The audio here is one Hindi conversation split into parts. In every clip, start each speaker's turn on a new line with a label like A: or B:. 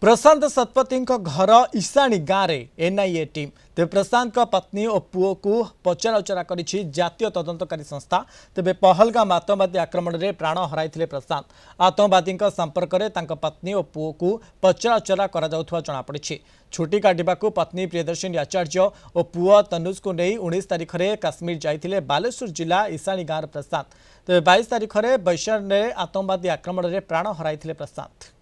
A: प्रशांत शतपथी घर ईशाणी गाँव में एनआईए टीम तेज प्रशांत पत्नी और पुओ को पचराउचरा कर जातीय तदंतकारी संस्था तेज पहलगाम आतंकवादी आक्रमण में प्राण हराई प्रशांत आतंकवादी संपर्क में पत्नी और पुओ को पचराउचरा जनापड़ी छुट्टी काटा पत्नी प्रियदर्शिनी आचार्य और पुओ तनुज को नहीं 19 तारीख में काश्मीर जाते बालेश्वर जिला ईशाणी गाँव प्रशांत तेज 22 तारीख में बैशार में आतंकवादी आक्रमण में प्राण हराई प्रशांत।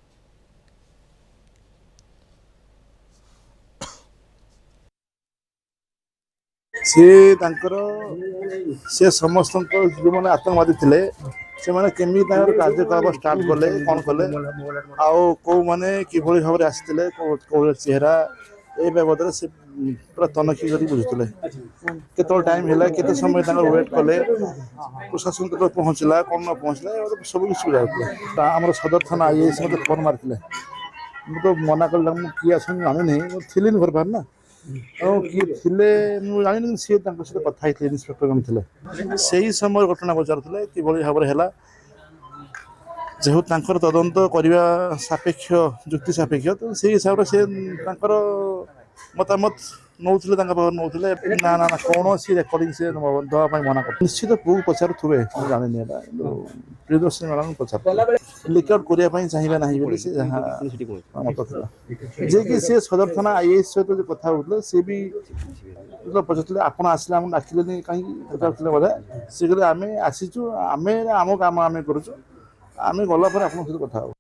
B: से समस्त जो मैंने आतंकवादी थे से मैंने केमी कार्यकलाप स्टार्ट कले कौन कले आउ मैंने कि भाव में आसते चेहरा ए बाबद से पूरा तनखी कर बुझुले के टाइम है के समय वेट कले प्रशासन के पहुँचला कौन न पहुँचला सब किसी बुझा आम सदर थाना आईएएस मत फोन मारते मुझे मना कल किए आस जानी थी घर बाहर ना किए थे जानी सी सहित कथा इन्स्पेक्टर मैम थे से ही समय घटना पचारे कि भाव है जेहू तदंत करने सापेक्ष जुक्ति सापेक्ष तो से हिसाब से मतामत नौले नौले ना ना कौन सी रेकर्डिंग से दवाई मना कर निश्चित पू पचार थे जानी प्रियदर्शनी मैडम पचार लिकआउट करने चाहिए ना मत जे कि सी सदर थाना आईएएस सहित जो कथा होते सी भी पचारे आप आसले आम डाकिले कहीं पचारे बोधे सी कहले आम आसीचु आम आम काम आम करुचु आम गला आप सहित कथा